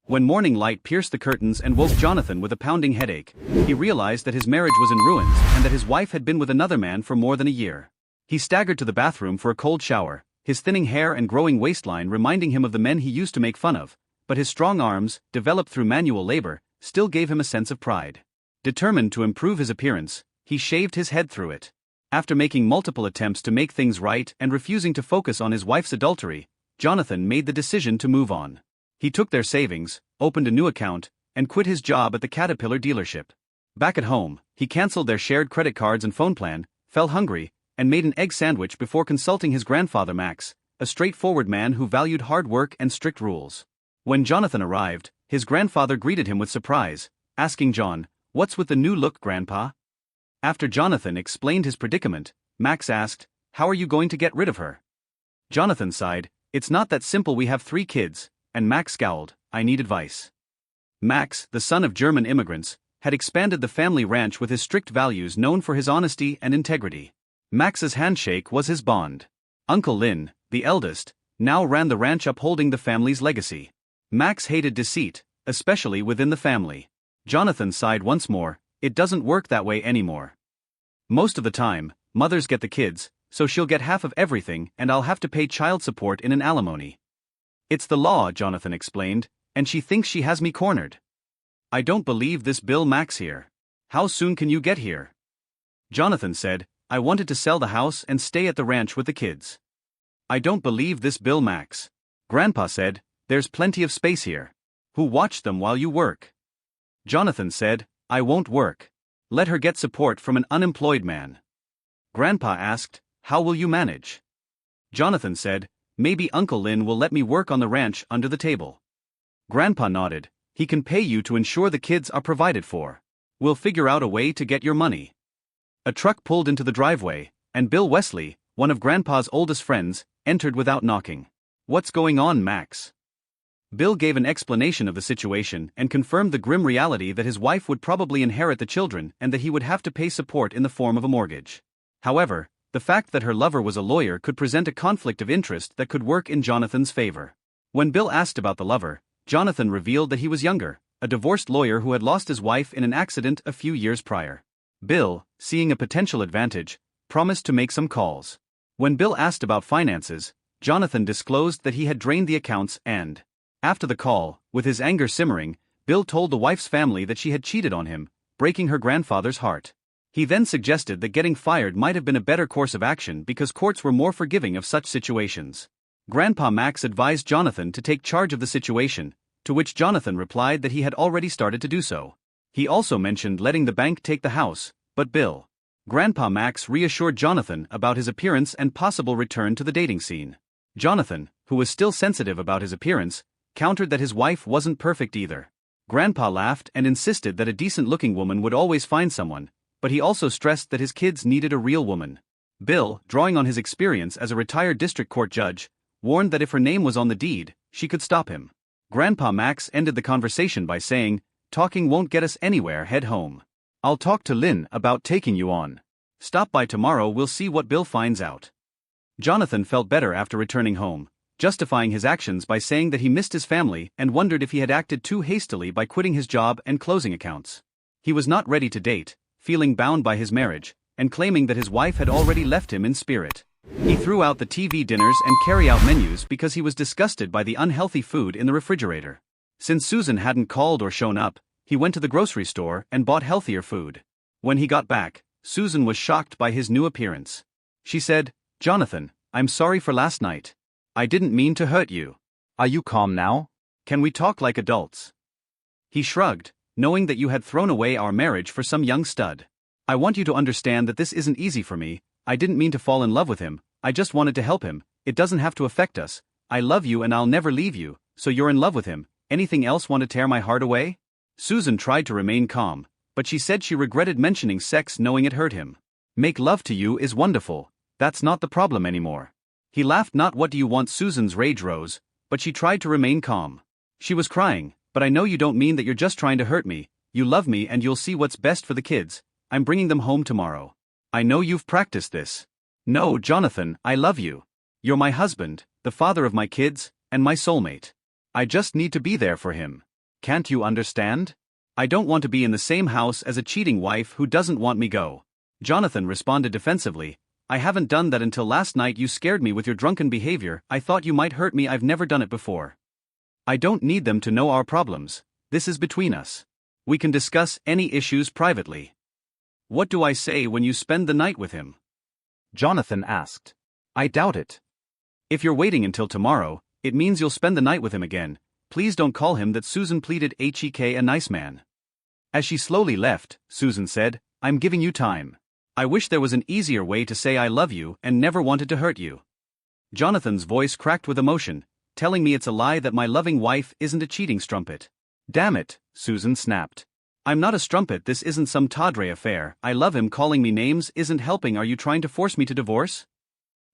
When morning light pierced the curtains and woke Jonathan with a pounding headache, he realized that his marriage was in ruins and that his wife had been with another man for more than a year. He staggered to the bathroom for a cold shower, his thinning hair and growing waistline reminding him of the men he used to make fun of, but his strong arms, developed through manual labor, still gave him a sense of pride. Determined to improve his appearance, he shaved his head through it. After making multiple attempts to make things right and refusing to focus on his wife's adultery, Jonathan made the decision to move on. He took their savings, opened a new account, and quit his job at the Caterpillar dealership. Back at home, he canceled their shared credit cards and phone plan, fell hungry, and made an egg sandwich before consulting his grandfather Max, a straightforward man who valued hard work and strict rules. When Jonathan arrived, his grandfather greeted him with surprise, asking John, "What's with the new look, Grandpa?" After Jonathan explained his predicament, Max asked, "How are you going to get rid of her?" Jonathan sighed, "It's not that simple. We have 3 kids, and Max scowled, "I need advice." Max, the son of German immigrants, had expanded the family ranch with his strict values known for his honesty and integrity. Max's handshake was his bond. Uncle Lin, the eldest, now ran the ranch upholding the family's legacy. Max hated deceit, especially within the family. Jonathan sighed once more, "It doesn't work that way anymore. Most of the time, mothers get the kids, so she'll get half of everything and I'll have to pay child support in an alimony. It's the law," Jonathan explained, "and she thinks she has me cornered." "I don't believe this, Bill." Max here. "How soon can you get here?" Jonathan said, "I wanted to sell the house and stay at the ranch with the kids." "I don't believe this, Bill." Max. Grandpa said, "There's plenty of space here. Who watch them while you work?" Jonathan said, "I won't work. Let her get support from an unemployed man." Grandpa asked, "How will you manage?" Jonathan said, "Maybe Uncle Lin will let me work on the ranch under the table." Grandpa nodded, "He can pay you to ensure the kids are provided for. We'll figure out a way to get your money." A truck pulled into the driveway, and Bill Wesley, one of Grandpa's oldest friends, entered without knocking. "What's going on, Max?" Bill gave an explanation of the situation and confirmed the grim reality that his wife would probably inherit the children and that he would have to pay support in the form of a mortgage. However, the fact that her lover was a lawyer could present a conflict of interest that could work in Jonathan's favor. When Bill asked about the lover, Jonathan revealed that he was younger, a divorced lawyer who had lost his wife in an accident a few years prior. Bill, seeing a potential advantage, promised to make some calls. When Bill asked about finances, Jonathan disclosed that he had drained the accounts and, after the call, with his anger simmering, Bill told the wife's family that she had cheated on him, breaking her grandfather's heart. He then suggested that getting fired might have been a better course of action because courts were more forgiving of such situations. Grandpa Max advised Jonathan to take charge of the situation, to which Jonathan replied that he had already started to do so. He also mentioned letting the bank take the house, but Bill. Grandpa Max reassured Jonathan about his appearance and possible return to the dating scene. Jonathan, who was still sensitive about his appearance, countered that his wife wasn't perfect either. Grandpa laughed and insisted that a decent-looking woman would always find someone, but he also stressed that his kids needed a real woman. Bill, drawing on his experience as a retired district court judge, warned that if her name was on the deed, she could stop him. Grandpa Max ended the conversation by saying, "Talking won't get us anywhere, head home. I'll talk to Lynn about taking you on. Stop by tomorrow, we'll see what Bill finds out." Jonathan felt better after returning home, justifying his actions by saying that he missed his family and wondered if he had acted too hastily by quitting his job and closing accounts. He was not ready to date, feeling bound by his marriage, and claiming that his wife had already left him in spirit. He threw out the TV dinners and carry-out menus because he was disgusted by the unhealthy food in the refrigerator. Since Susan hadn't called or shown up, he went to the grocery store and bought healthier food. When he got back, Susan was shocked by his new appearance. She said, "Jonathan, I'm sorry for last night. I didn't mean to hurt you. Are you calm now? Can we talk like adults?" He shrugged, "Knowing that you had thrown away our marriage for some young stud. I want you to understand that this isn't easy for me. I didn't mean to fall in love with him, I just wanted to help him. It doesn't have to affect us. I love you and I'll never leave you, so you're in love with him. Anything else want to tear my heart away?" Susan tried to remain calm, but she said she regretted mentioning sex knowing it hurt him. "Make love to you is wonderful. That's not the problem anymore." He laughed. "Not what do you want?" Susan's rage rose, but she tried to remain calm. She was crying, "But I know you don't mean that. You're just trying to hurt me. You love me and you'll see what's best for the kids. I'm bringing them home tomorrow. I know you've practiced this." "No, Jonathan, I love you. You're my husband, the father of my kids, and my soulmate. I just need to be there for him." Can't you understand? I don't want to be in the same house as a cheating wife who doesn't want me go. Jonathan responded defensively, I haven't done that until last night. You scared me with your drunken behavior. I thought you might hurt me. I've never done it before. I don't need them to know our problems. This is between us. We can discuss any issues privately. What do I say when you spend the night with him? Jonathan asked. I doubt it. If you're waiting until tomorrow, it means you'll spend the night with him again. Please don't call him that. Susan pleaded. Hek, a nice man. As she slowly left, Susan said, I'm giving you time. I wish there was an easier way to say I love you and never wanted to hurt you. Jonathan's voice cracked with emotion, telling me it's a lie that my loving wife isn't a cheating strumpet. Damn it, Susan snapped. I'm not a strumpet. This isn't some tawdry affair. I love him. Calling me names isn't helping. Are you trying to force me to divorce?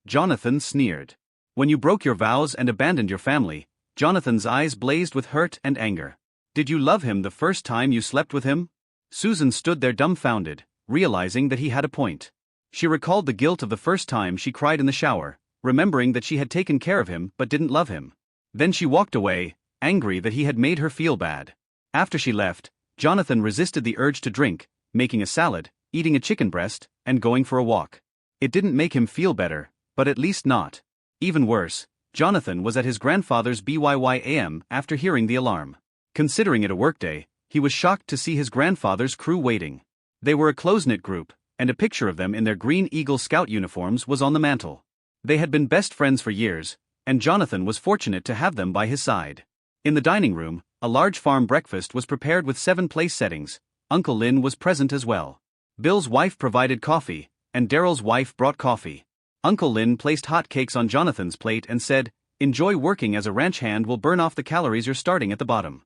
Jonathan sneered. When you broke your vows and abandoned your family, Jonathan's eyes blazed with hurt and anger. Did you love him the first time you slept with him? Susan stood there dumbfounded, realizing that he had a point. She recalled the guilt of the first time she cried in the shower, remembering that she had taken care of him but didn't love him. Then she walked away, angry that he had made her feel bad. After she left, Jonathan resisted the urge to drink, making a salad, eating a chicken breast, and going for a walk. It didn't make him feel better, but at least not. Even worse, Jonathan was at his grandfather's BYYAM after hearing the alarm. Considering it a workday, he was shocked to see his grandfather's crew waiting. They were a close-knit group, and a picture of them in their Green Eagle Scout uniforms was on the mantel. They had been best friends for years, and Jonathan was fortunate to have them by his side. In the dining room, a large farm breakfast was prepared with 7 place settings. Uncle Lynn was present as well. Bill's wife provided coffee, and Daryl's wife brought coffee. Uncle Lynn placed hot cakes on Jonathan's plate and said, Enjoy working as a ranch hand. Will burn off the calories. You're starting at the bottom.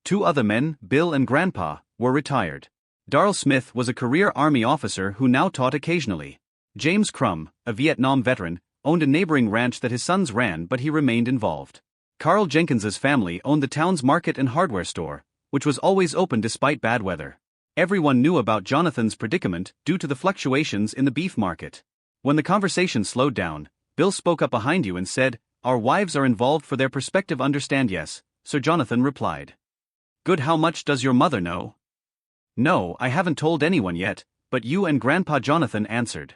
2 other men, Bill and Grandpa, were retired. Darrell Smith was a career Army officer who now taught occasionally. James Crum, a Vietnam veteran, owned a neighboring ranch that his sons ran, but he remained involved. Carl Jenkins's family owned the town's market and hardware store, which was always open despite bad weather. Everyone knew about Jonathan's predicament due to the fluctuations in the beef market. When the conversation slowed down, Bill spoke up behind you and said, Our wives are involved for their perspective. Understand? Yes, Sir. Jonathan replied. Good. How much does your mother know? No, I haven't told anyone yet, but you and Grandpa. Jonathan answered.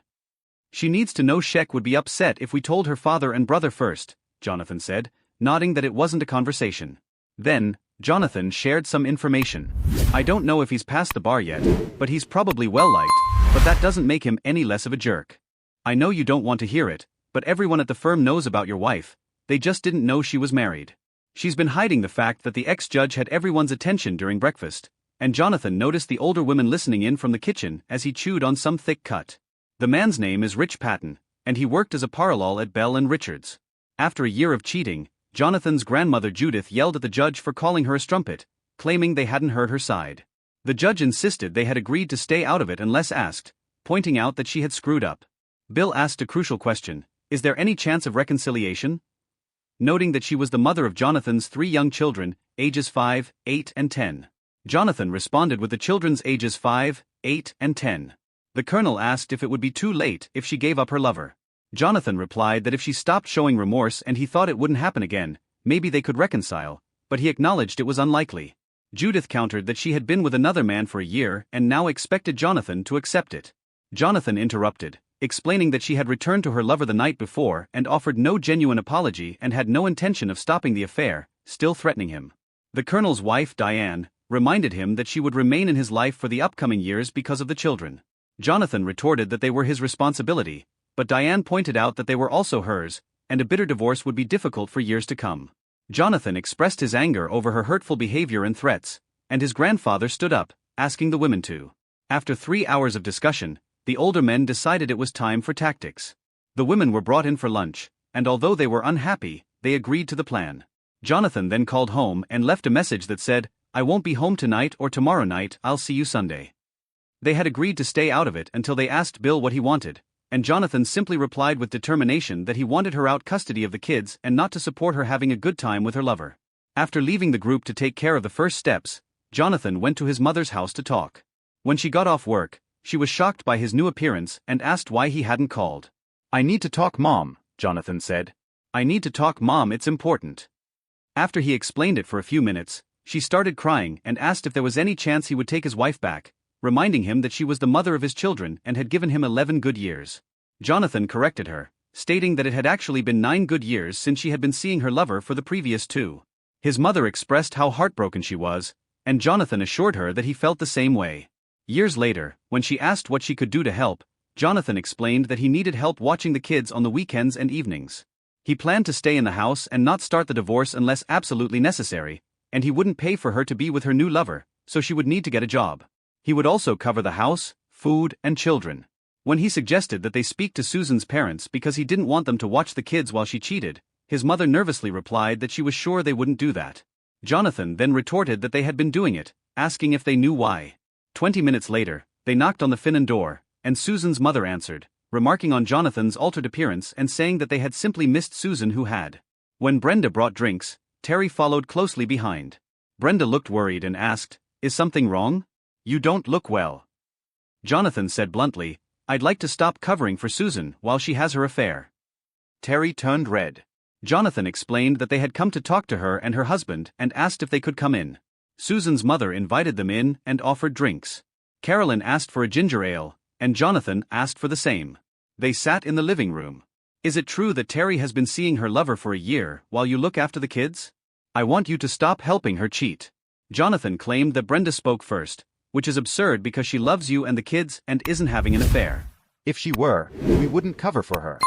She needs to know. Shek would be upset if we told her father and brother first, Jonathan said, nodding that it wasn't a conversation. Then, Jonathan shared some information. I don't know if he's past the bar yet, but he's probably well-liked, but that doesn't make him any less of a jerk. I know you don't want to hear it, but everyone at the firm knows about your wife. They just didn't know she was married. She's been hiding the fact that the ex-judge had everyone's attention during breakfast, and Jonathan noticed the older women listening in from the kitchen as he chewed on some thick cut. The man's name is Rich Patton, and he worked as a paralegal at Bell and Richards. After a year of cheating, Jonathan's grandmother Judith yelled at the judge for calling her a strumpet, claiming they hadn't heard her side. The judge insisted they had agreed to stay out of it unless asked, pointing out that she had screwed up. Bill asked a crucial question, is there any chance of reconciliation? Noting that she was the mother of Jonathan's 3 young children, ages 5, 8 and 10. Jonathan responded with the children's ages 5, 8 and 10. The colonel asked if it would be too late if she gave up her lover. Jonathan replied that if she stopped showing remorse and he thought it wouldn't happen again, maybe they could reconcile, but he acknowledged it was unlikely. Judith countered that she had been with another man for a year and now expected Jonathan to accept it. Jonathan interrupted, explaining that she had returned to her lover the night before and offered no genuine apology and had no intention of stopping the affair, still threatening him. The colonel's wife, Diane, reminded him that she would remain in his life for the upcoming years because of the children. Jonathan retorted that they were his responsibility, but Diane pointed out that they were also hers, and a bitter divorce would be difficult for years to come. Jonathan expressed his anger over her hurtful behavior and threats, and his grandfather stood up, asking the women to. After 3 hours of discussion, the older men decided it was time for tactics. The women were brought in for lunch, and although they were unhappy, they agreed to the plan. Jonathan then called home and left a message that said, I won't be home tonight or tomorrow night, I'll see you Sunday. They had agreed to stay out of it until they asked Bill what he wanted, and Jonathan simply replied with determination that he wanted her out custody of the kids and not to support her having a good time with her lover. After leaving the group to take care of the first steps, Jonathan went to his mother's house to talk. When she got off work, she was shocked by his new appearance and asked why he hadn't called. I need to talk, Mom, Jonathan said. I need to talk, Mom, it's important. After he explained it for a few minutes, She started crying and asked if there was any chance he would take his wife back, reminding him that she was the mother of his children and had given him 11 good years. Jonathan corrected her, stating that it had actually been 9 good years since she had been seeing her lover for the previous 2. His mother expressed how heartbroken she was, and Jonathan assured her that he felt the same way. Years later, when she asked what she could do to help, Jonathan explained that he needed help watching the kids on the weekends and evenings. He planned to stay in the house and not start the divorce unless absolutely necessary, and he wouldn't pay for her to be with her new lover, so she would need to get a job. He would also cover the house, food, and children. When he suggested that they speak to Susan's parents because he didn't want them to watch the kids while she cheated, his mother nervously replied that she was sure they wouldn't do that. Jonathan then retorted that they had been doing it, asking if they knew why. 20 minutes later, they knocked on the Finnan door, and Susan's mother answered, remarking on Jonathan's altered appearance and saying that they had simply missed Susan who had. When Brenda brought drinks, Terry followed closely behind. Brenda looked worried and asked, "Is something wrong? You don't look well." Jonathan said bluntly, "I'd like to stop covering for Susan while she has her affair." Terry turned red. Jonathan explained that they had come to talk to her and her husband and asked if they could come in. Susan's mother invited them in and offered drinks. Carolyn asked for a ginger ale, and Jonathan asked for the same. They sat in the living room. "Is it true that Terry has been seeing her lover for a year while you look after the kids? I want you to stop helping her cheat." Jonathan claimed that Brenda spoke first, which is absurd because she loves you and the kids and isn't having an affair. If she were, we wouldn't cover for her.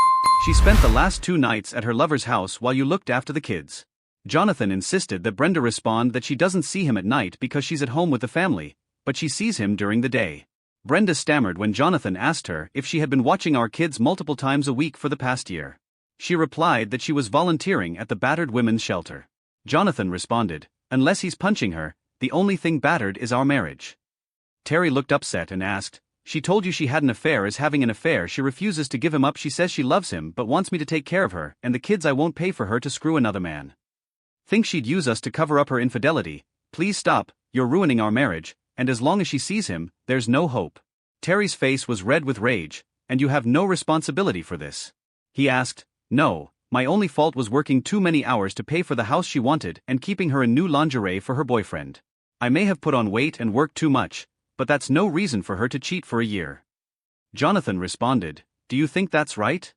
She spent the last 2 nights at her lover's house while you looked after the kids. Jonathan insisted that Brenda respond that she doesn't see him at night because she's at home with the family, but she sees him during the day. Brenda stammered when Jonathan asked her if she had been watching our kids multiple times a week for the past year. She replied that she was volunteering at the battered women's shelter. Jonathan responded, "Unless he's punching her, the only thing battered is our marriage." Terry looked upset and asked, "She told you she had an affair is having an affair. She refuses to give him up. She says she loves him but wants me to take care of her and the kids. I won't pay for her to screw another man. Think she'd use us to cover up her infidelity. Please stop, you're ruining our marriage, and as long as she sees him, there's no hope." Terry's face was red with rage. "And you have no responsibility for this?" He asked. "No, my only fault was working too many hours to pay for the house she wanted and keeping her a new lingerie for her boyfriend. I may have put on weight and worked too much, but that's no reason for her to cheat for a year." Jonathan responded, "Do you think that's right?"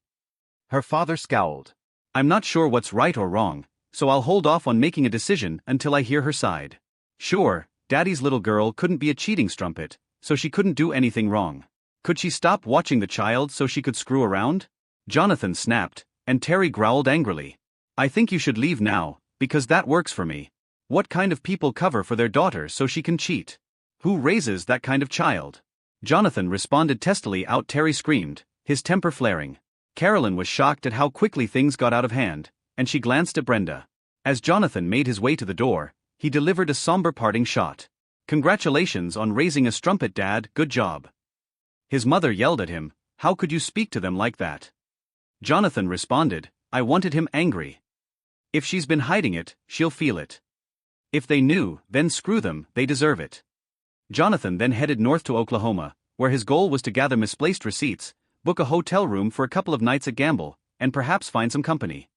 Her father scowled. "I'm not sure what's right or wrong, so I'll hold off on making a decision until I hear her side. Sure, Daddy's little girl couldn't be a cheating strumpet, so she couldn't do anything wrong. Could she stop watching the child so she could screw around?" Jonathan snapped, and Terry growled angrily. "I think you should leave now, because that works for me. What kind of people cover for their daughter so she can cheat? Who raises that kind of child?" Jonathan responded testily. Terry screamed, his temper flaring. Carolyn was shocked at how quickly things got out of hand, and she glanced at Brenda. As Jonathan made his way to the door, he delivered a somber parting shot. "Congratulations on raising a strumpet, Dad, good job." His mother yelled at him, "How could you speak to them like that?" Jonathan responded, "I wanted him angry. If she's been hiding it, she'll feel it. If they knew, then screw them, they deserve it." Jonathan then headed north to Oklahoma, where his goal was to gather misplaced receipts, book a hotel room for a couple of nights at Gamble, and perhaps find some company.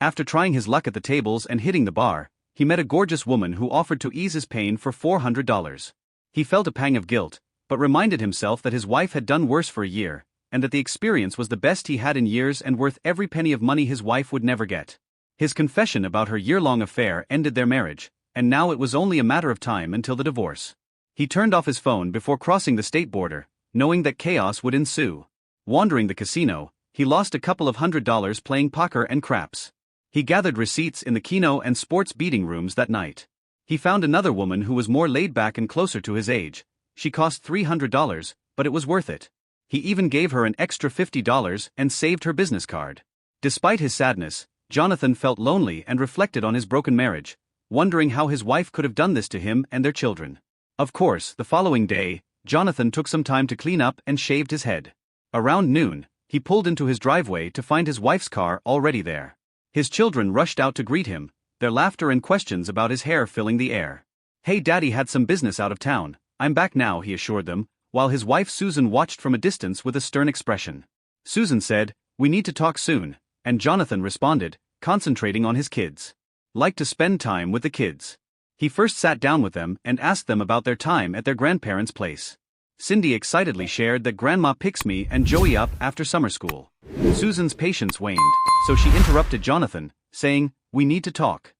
After trying his luck at the tables and hitting the bar, he met a gorgeous woman who offered to ease his pain for $400. He felt a pang of guilt, but reminded himself that his wife had done worse for a year, and that the experience was the best he had in years and worth every penny of money his wife would never get. His confession about her year-long affair ended their marriage, and now it was only a matter of time until the divorce. He turned off his phone before crossing the state border, knowing that chaos would ensue. Wandering the casino, he lost a couple of $100 playing poker and craps. He gathered receipts in the keno and sports betting rooms that night. He found another woman who was more laid back and closer to his age. She cost $300, but it was worth it. He even gave her an extra $50 and saved her business card. Despite his sadness, Jonathan felt lonely and reflected on his broken marriage, wondering how his wife could have done this to him and their children. Of course, the following day, Jonathan took some time to clean up and shaved his head. Around noon, he pulled into his driveway to find his wife's car already there. His children rushed out to greet him, their laughter and questions about his hair filling the air. "Hey, Daddy had some business out of town. I'm back now," he assured them, while his wife Susan watched from a distance with a stern expression. Susan said, "We need to talk soon," and Jonathan responded, concentrating on his kids. "Like to spend time with the kids." He first sat down with them and asked them about their time at their grandparents' place. Cindy excitedly shared that Grandma picks me and Joey up after summer school. Susan's patience waned, so she interrupted Jonathan, saying, "We need to talk."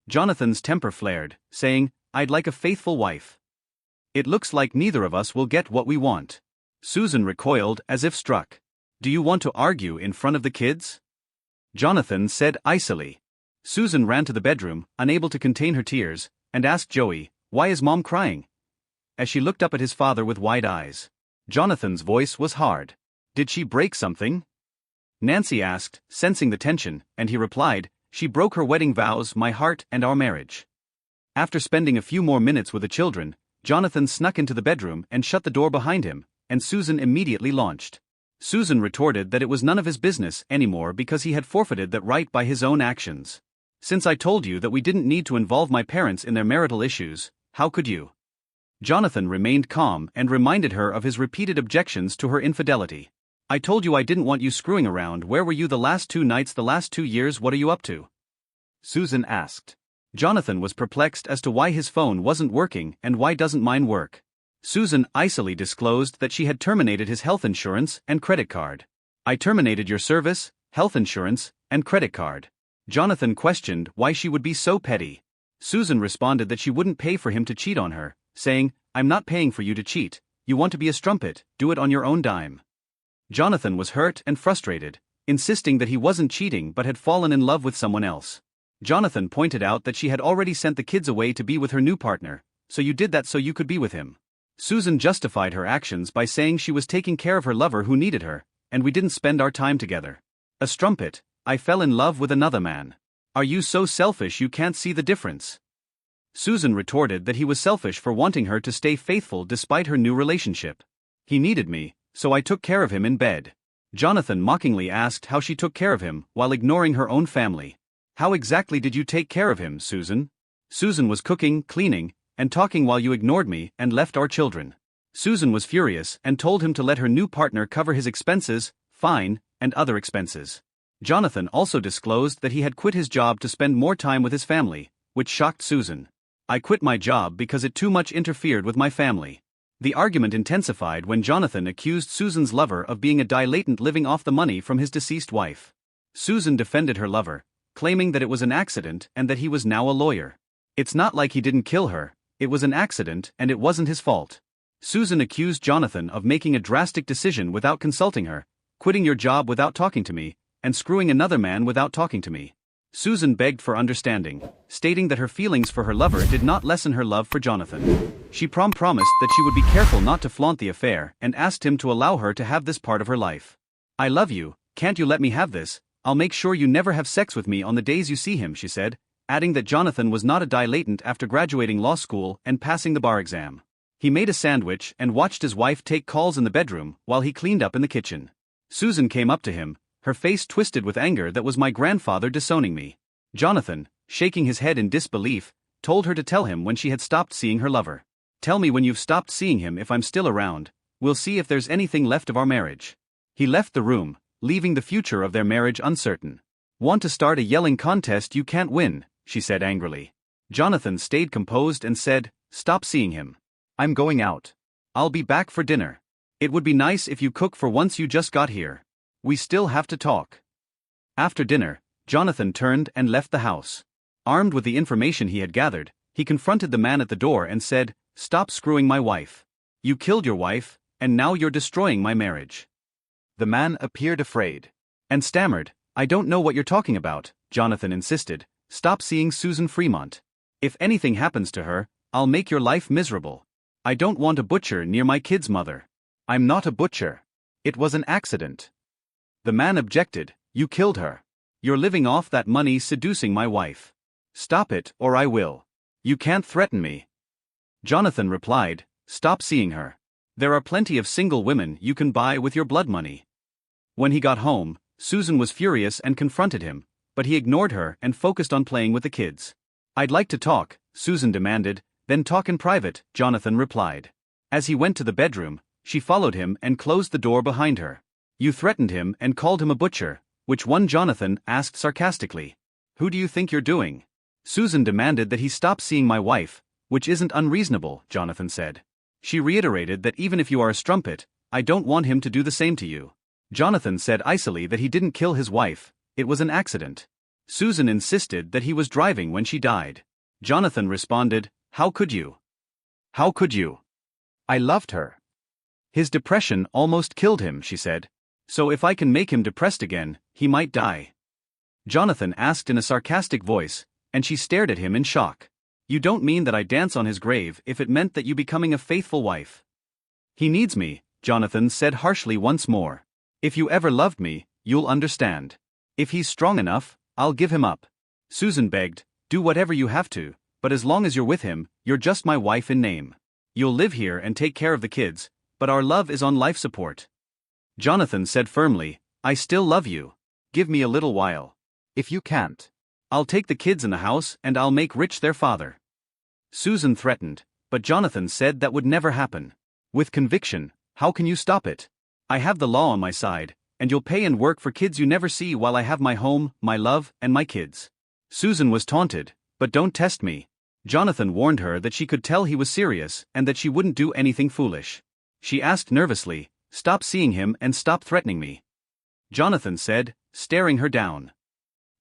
Jonathan's temper flared, saying, "I'd like a faithful wife. It looks like neither of us will get what we want." Susan recoiled as if struck. "Do you want to argue in front of the kids?" Jonathan said icily. Susan ran to the bedroom, unable to contain her tears, and asked Joey, "Why is Mom crying?" As she looked up at his father with wide eyes. Jonathan's voice was hard. "Did she break something?" Nancy asked, sensing the tension, and he replied, "She broke her wedding vows, my heart, and our marriage." After spending a few more minutes with the children, Jonathan snuck into the bedroom and shut the door behind him, and Susan immediately launched. Susan retorted that it was none of his business anymore because he had forfeited that right by his own actions. "Since I told you that we didn't need to involve my parents in their marital issues, how could you?" Jonathan remained calm and reminded her of his repeated objections to her infidelity. "I told you I didn't want you screwing around. Where were you the last 2 nights, the last 2 years? What are you up to?" Susan asked. Jonathan was perplexed as to why his phone wasn't working and why doesn't mine work. Susan icily disclosed that she had terminated his health insurance and credit card. "I terminated your service, health insurance, and credit card." Jonathan questioned why she would be so petty. Susan responded that she wouldn't pay for him to cheat on her, saying, "I'm not paying for you to cheat. You want to be a strumpet, do it on your own dime." Jonathan was hurt and frustrated, insisting that he wasn't cheating but had fallen in love with someone else. Jonathan pointed out that she had already sent the kids away to be with her new partner, "So you did that so you could be with him." Susan justified her actions by saying she was taking care of her lover who needed her, and we didn't spend our time together. "A strumpet, I fell in love with another man. Are you so selfish you can't see the difference?" Susan retorted that he was selfish for wanting her to stay faithful despite her new relationship. "He needed me, so I took care of him in bed." Jonathan mockingly asked how she took care of him while ignoring her own family. "How exactly did you take care of him, Susan?" "Susan was cooking, cleaning, and talking while you ignored me and left our children." Susan was furious and told him to let her new partner cover his expenses, fine, and other expenses. Jonathan also disclosed that he had quit his job to spend more time with his family, which shocked Susan. "I quit my job because it too much interfered with my family." The argument intensified when Jonathan accused Susan's lover of being a dilettante living off the money from his deceased wife. Susan defended her lover, claiming that it was an accident and that he was now a lawyer. "It's not like he didn't kill her, it was an accident and it wasn't his fault." Susan accused Jonathan of making a drastic decision without consulting her, quitting your job without talking to me, and screwing another man without talking to me. Susan begged for understanding, stating that her feelings for her lover did not lessen her love for Jonathan. She promised that she would be careful not to flaunt the affair and asked him to allow her to have this part of her life. "I love you, can't you let me have this? I'll make sure you never have sex with me on the days you see him," she said, adding that Jonathan was not a dilettante after graduating law school and passing the bar exam. He made a sandwich and watched his wife take calls in the bedroom while he cleaned up in the kitchen. Susan came up to him, her face twisted with anger. "That was my grandfather disowning me." Jonathan, shaking his head in disbelief, told her to tell him when she had stopped seeing her lover. "Tell me when you've stopped seeing him. If I'm still around, we'll see if there's anything left of our marriage." He left the room, leaving the future of their marriage uncertain. "Want to start a yelling contest you can't win," she said angrily. Jonathan stayed composed and said, "Stop seeing him. I'm going out. I'll be back for dinner. It would be nice if you cook for once, you just got here. We still have to talk." After dinner, Jonathan turned and left the house. Armed with the information he had gathered, he confronted the man at the door and said, "Stop screwing my wife. You killed your wife, and now you're destroying my marriage." The man appeared afraid and stammered, "I don't know what you're talking about." Jonathan insisted, "Stop seeing Susan Fremont. If anything happens to her, I'll make your life miserable. I don't want a butcher near my kid's mother." "I'm not a butcher. It was an accident." The man objected, "You killed her. You're living off that money seducing my wife. Stop it or I will. You can't threaten me." Jonathan replied, "Stop seeing her. There are plenty of single women you can buy with your blood money." When he got home, Susan was furious and confronted him, but he ignored her and focused on playing with the kids. "I'd like to talk," Susan demanded. "Then talk in private," Jonathan replied. As he went to the bedroom, she followed him and closed the door behind her. "You threatened him and called him a butcher," which one Jonathan asked sarcastically. "Who do you think you're doing?" Susan demanded that he stop seeing my wife, which isn't unreasonable, Jonathan said. She reiterated that even if you are a strumpet, I don't want him to do the same to you. Jonathan said icily that he didn't kill his wife, it was an accident. Susan insisted that he was driving when she died. Jonathan responded, "How could you? How could you? I loved her. His depression almost killed him," she said. "So if I can make him depressed again, he might die." Jonathan asked in a sarcastic voice, and she stared at him in shock. "You don't mean that I dance on his grave if it meant that you becoming a faithful wife?" "He needs me," Jonathan said harshly once more. "If you ever loved me, you'll understand. If he's strong enough, I'll give him up." Susan begged, "Do whatever you have to, but as long as you're with him, you're just my wife in name. You'll live here and take care of the kids, but our love is on life support." Jonathan said firmly, "I still love you. Give me a little while. If you can't, I'll take the kids in the house and I'll make rich their father." Susan threatened, but Jonathan said that would never happen. With conviction, "How can you stop it? I have the law on my side, and you'll pay and work for kids you never see while I have my home, my love, and my kids." Susan was taunted, "But don't test me." Jonathan warned her that she could tell he was serious and that she wouldn't do anything foolish. She asked nervously, "Stop seeing him and stop threatening me." Jonathan said, staring her down.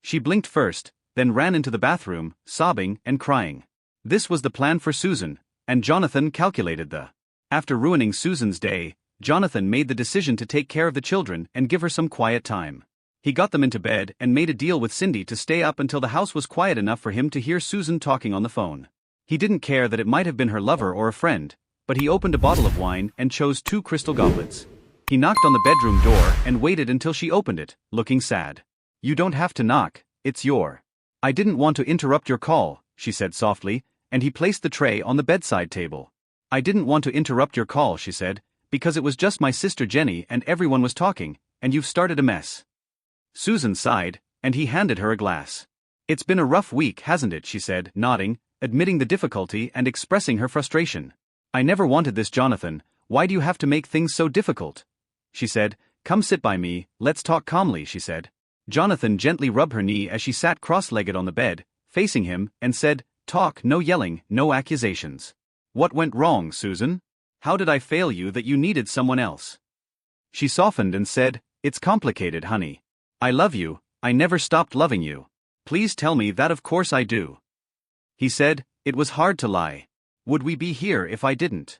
She blinked first, then ran into the bathroom, sobbing and crying. This was the plan for Susan, and Jonathan calculated the. After ruining Susan's day, Jonathan made the decision to take care of the children and give her some quiet time. He got them into bed and made a deal with Cindy to stay up until the house was quiet enough for him to hear Susan talking on the phone. He didn't care that it might have been her lover or a friend, but he opened a bottle of wine and chose 2 crystal goblets. He knocked on the bedroom door and waited until she opened it, looking sad. "You don't have to knock, it's your." "I didn't want to interrupt your call," she said softly, and he placed the tray on the bedside table. "I didn't want to interrupt your call," she said, "because it was just my sister Jenny and everyone was talking, and you've started a mess." Susan sighed, and he handed her a glass. "It's been a rough week, hasn't it?" she said, nodding, admitting the difficulty and expressing her frustration. "I never wanted this, Jonathan. Why do you have to make things so difficult?" She said, "Come sit by me, let's talk calmly," she said. Jonathan gently rubbed her knee as she sat cross-legged on the bed, facing him, and said, "Talk, no yelling, no accusations. What went wrong, Susan? How did I fail you that you needed someone else?" She softened and said, "It's complicated, honey. I love you, I never stopped loving you. Please tell me that of course I do." He said, "It was hard to lie. Would we be here if I didn't?"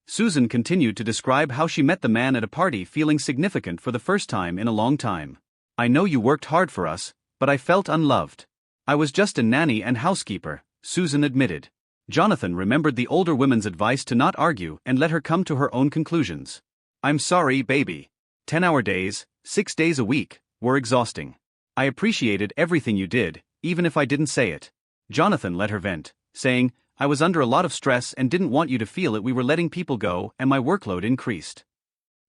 Susan continued to describe how she met the man at a party feeling significant for the first time in a long time. "I know you worked hard for us, but I felt unloved. I was just a nanny and housekeeper," Susan admitted. Jonathan remembered the older woman's advice to not argue and let her come to her own conclusions. "I'm sorry, baby. 10-hour days, 6 days a week, were exhausting. I appreciated everything you did, even if I didn't say it." Jonathan let her vent, saying, "I was under a lot of stress and didn't want you to feel it. We were letting people go and my workload increased."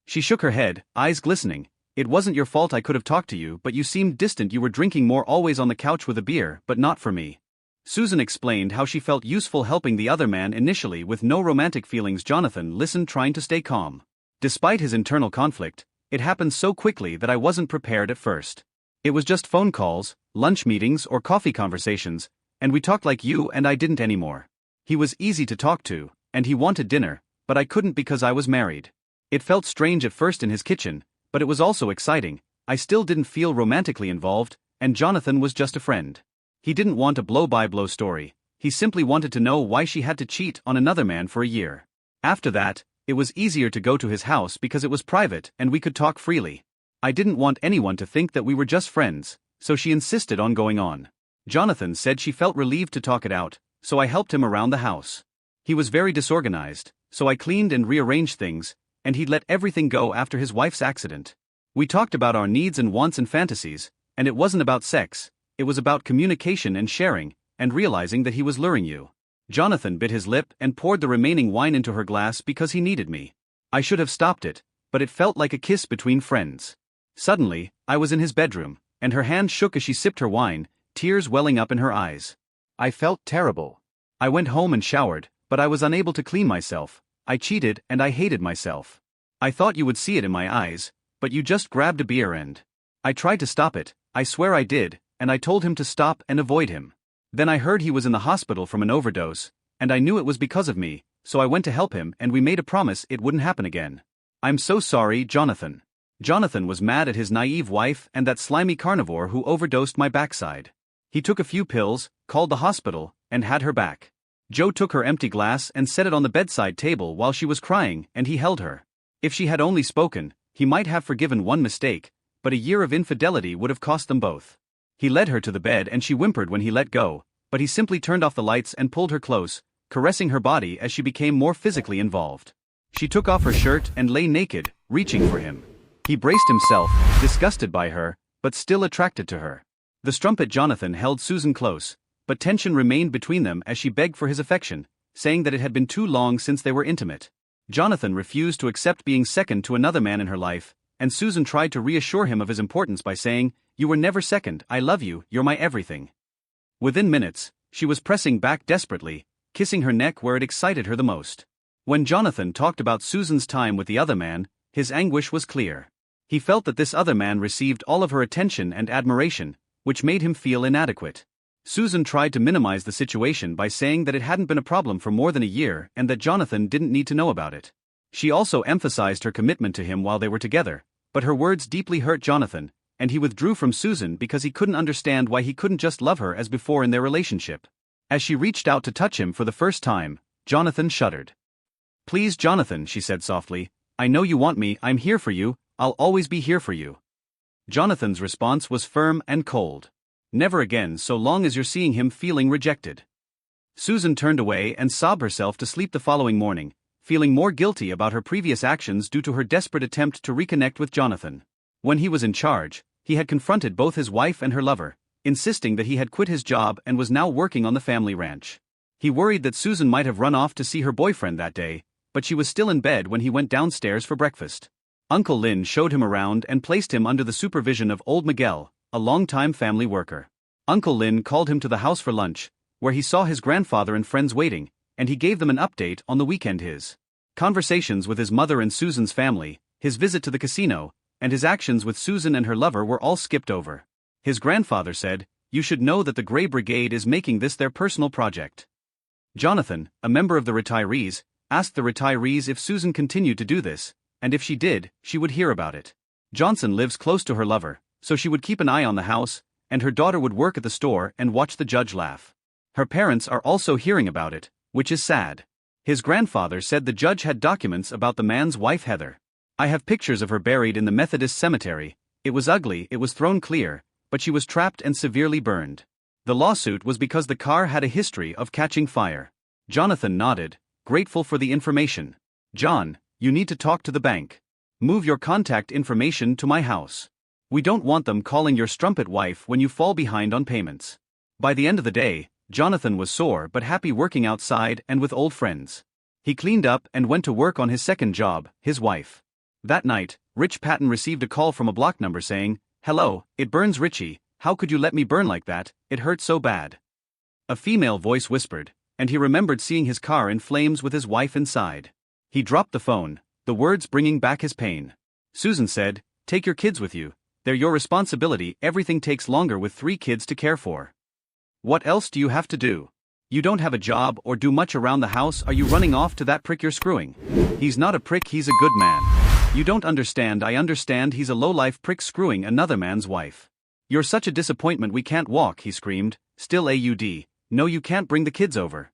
She shook her head, eyes glistening. "It wasn't your fault. I could have talked to you, but you seemed distant. You were drinking more, always on the couch with a beer, but not for me." Susan explained how she felt useful helping the other man initially with no romantic feelings. Jonathan listened, trying to stay calm. "Despite his internal conflict, it happened so quickly that I wasn't prepared at first. It was just phone calls, lunch meetings or coffee conversations, and we talked like you and I didn't anymore. He was easy to talk to, and he wanted dinner, but I couldn't because I was married. It felt strange at first in his kitchen, but it was also exciting. I still didn't feel romantically involved, and Jonathan was just a friend. He didn't want a blow-by-blow story, he simply wanted to know why she had to cheat on another man for a year. After that, it was easier to go to his house because it was private and we could talk freely. I didn't want anyone to think that we were just friends, so she insisted on going on. Jonathan said she felt relieved to talk it out, so I helped him around the house. He was very disorganized, so I cleaned and rearranged things, and he'd let everything go after his wife's accident. We talked about our needs and wants and fantasies, and it wasn't about sex, it was about communication and sharing, and realizing that he was luring you." Jonathan bit his lip and poured the remaining wine into her glass because he needed me. "I should have stopped it, but it felt like a kiss between friends." Suddenly, I was in his bedroom, and her hand shook as she sipped her wine, tears welling up in her eyes. I felt terrible. I went home and showered, but I was unable to clean myself. I cheated and I hated myself. I thought you would see it in my eyes, but you just grabbed a beer and... I tried to stop it, I swear I did, and I told him to stop and avoid him. Then I heard he was in the hospital from an overdose, and I knew it was because of me, so I went to help him and we made a promise it wouldn't happen again. I'm so sorry, Jonathan. Jonathan was mad at his naive wife and that slimy carnivore who overdosed my backside. He took a few pills, called the hospital, and had her back. Joe took her empty glass and set it on the bedside table while she was crying, and he held her. If she had only spoken, he might have forgiven one mistake, but a year of infidelity would have cost them both. He led her to the bed and she whimpered when he let go, but he simply turned off the lights and pulled her close, caressing her body as she became more physically involved. She took off her shirt and lay naked, reaching for him. He braced himself, disgusted by her, but still attracted to her. The strumpet Jonathan held Susan close, but tension remained between them as she begged for his affection, saying that it had been too long since they were intimate. Jonathan refused to accept being second to another man in her life, and Susan tried to reassure him of his importance by saying, "You were never second, I love you, you're my everything." Within minutes, she was pressing back desperately, kissing her neck where it excited her the most. When Jonathan talked about Susan's time with the other man, his anguish was clear. He felt that this other man received all of her attention and admiration, which made him feel inadequate. Susan tried to minimize the situation by saying that it hadn't been a problem for more than a year and that Jonathan didn't need to know about it. She also emphasized her commitment to him while they were together, but her words deeply hurt Jonathan, and he withdrew from Susan because he couldn't understand why he couldn't just love her as before in their relationship. As she reached out to touch him for the first time, Jonathan shuddered. "Please, Jonathan," she said softly, "I know you want me, I'm here for you, I'll always be here for you." Jonathan's response was firm and cold. "Never again so long as you're seeing him feeling rejected." Susan turned away and sobbed herself to sleep the following morning, feeling more guilty about her previous actions due to her desperate attempt to reconnect with Jonathan. When he was in charge, he had confronted both his wife and her lover, insisting that he had quit his job and was now working on the family ranch. He worried that Susan might have run off to see her boyfriend that day, but she was still in bed when he went downstairs for breakfast. Uncle Lynn showed him around and placed him under the supervision of old Miguel, a longtime family worker. Uncle Lynn called him to the house for lunch, where he saw his grandfather and friends waiting, and he gave them an update on the weekend. His conversations with his mother and Susan's family, his visit to the casino, and his actions with Susan and her lover were all skipped over. His grandfather said, "You should know that the Grey Brigade is making this their personal project." Jonathan, a member of the retirees, asked the retirees if Susan continued to do this, and if she did, she would hear about it. Johnson lives close to her lover, so she would keep an eye on the house, and her daughter would work at the store and watch the judge laugh. Her parents are also hearing about it, which is sad. His grandfather said the judge had documents about the man's wife Heather. "I have pictures of her buried in the Methodist cemetery. It was ugly, it was thrown clear, but she was trapped and severely burned. The lawsuit was because the car had a history of catching fire." Jonathan nodded, grateful for the information. "John, you need to talk to the bank. Move your contact information to my house. We don't want them calling your strumpet wife when you fall behind on payments." By the end of the day, Jonathan was sore but happy working outside and with old friends. He cleaned up and went to work on his second job, his wife. That night, Rich Patton received a call from a block number saying, "Hello, it burns Richie, how could you let me burn like that, it hurt so bad." A female voice whispered, and he remembered seeing his car in flames with his wife inside. He dropped the phone, the words bringing back his pain. Susan said, "Take your kids with you, they're your responsibility, everything takes longer with 3 kids to care for. What else do you have to do? You don't have a job or do much around the house, are you running off to that prick you're screwing? He's not a prick, he's a good man. You don't understand, I understand, he's a lowlife prick screwing another man's wife. You're such a disappointment we can't walk," he screamed, "still AUD, no you can't bring the kids over."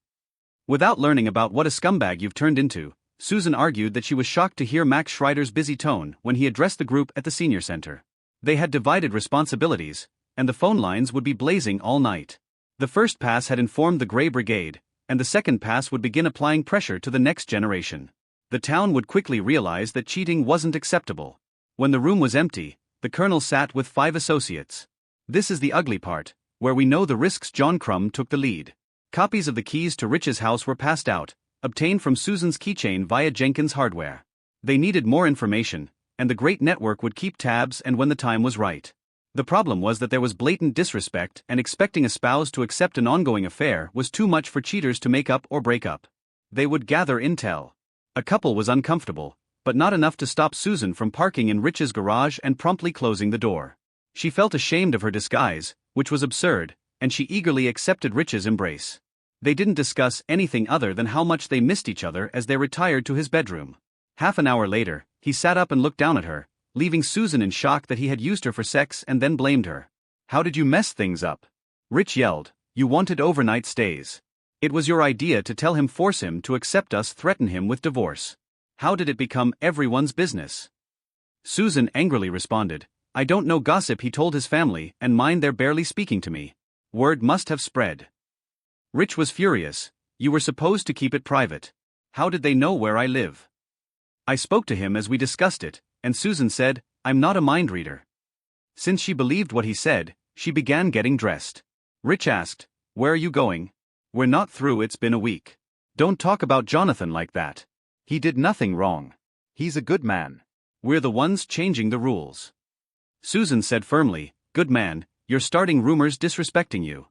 Without learning about what a scumbag you've turned into, Susan argued that she was shocked to hear Max Schreider's busy tone when he addressed the group at the senior center. They had divided responsibilities, and the phone lines would be blazing all night. The first pass had informed the Grey Brigade, and the second pass would begin applying pressure to the next generation. The town would quickly realize that cheating wasn't acceptable. When the room was empty, the colonel sat with 5 associates. This is the ugly part, where we know the risks. John Crum took the lead. Copies of the keys to Rich's house were passed out, obtained from Susan's keychain via Jenkins Hardware. They needed more information, and the great network would keep tabs and when the time was right. The problem was that there was blatant disrespect, and expecting a spouse to accept an ongoing affair was too much for cheaters to make up or break up. They would gather intel. A couple was uncomfortable, but not enough to stop Susan from parking in Rich's garage and promptly closing the door. She felt ashamed of her disguise, which was absurd, and she eagerly accepted Rich's embrace. They didn't discuss anything other than how much they missed each other as they retired to his bedroom. Half an hour later, he sat up and looked down at her, leaving Susan in shock that he had used her for sex and then blamed her. "How did you mess things up?" Rich yelled. "You wanted overnight stays. It was your idea to tell him, force him to accept us, threaten him with divorce. How did it become everyone's business?" Susan angrily responded, "I don't know gossip he told his family, and mine they're barely speaking to me. Word must have spread." Rich was furious. "You were supposed to keep it private. How did they know where I live?" "I spoke to him as we discussed it, and Susan said, I'm not a mind reader." Since she believed what he said, she began getting dressed. Rich asked, "Where are you going?" "We're not through, it's been a week." "Don't talk about Jonathan like that. He did nothing wrong. He's a good man. We're the ones changing the rules." Susan said firmly, "Good man, you're starting rumors disrespecting you."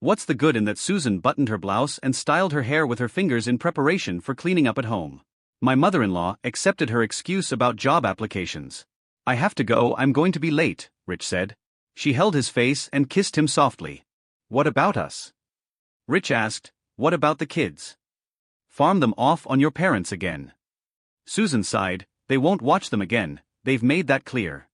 What's the good in that? Susan buttoned her blouse and styled her hair with her fingers in preparation for cleaning up at home. "My mother-in-law accepted her excuse about job applications. I have to go, I'm going to be late," Rich said. She held his face and kissed him softly. "What about us?" Rich asked. "What about the kids? Farm them off on your parents again." Susan sighed. "They won't watch them again, they've made that clear."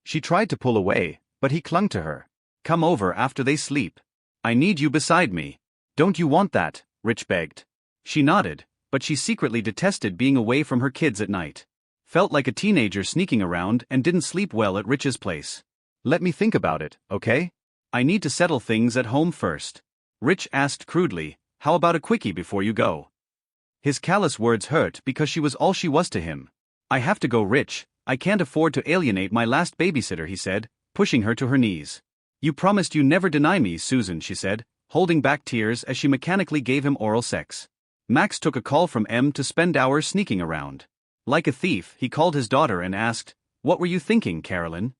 She tried to pull away, but he clung to her. "Come over after they sleep. I need you beside me." "Don't you want that?" Rich begged. She nodded, but she secretly detested being away from her kids at night. Felt like a teenager sneaking around and didn't sleep well at Rich's place. "Let me think about it, okay?" "I need to settle things at home first." Rich asked crudely, "How about a quickie before you go?" His callous words hurt because she was all she was to him. "I have to go, Rich. I can't afford to alienate my last babysitter," he said, pushing her to her knees. "You promised you never deny me, Susan," she said, holding back tears as she mechanically gave him oral sex. Max took a call from M to spend hours sneaking around. Like a thief, he called his daughter and asked, "What were you thinking, Carolyn?"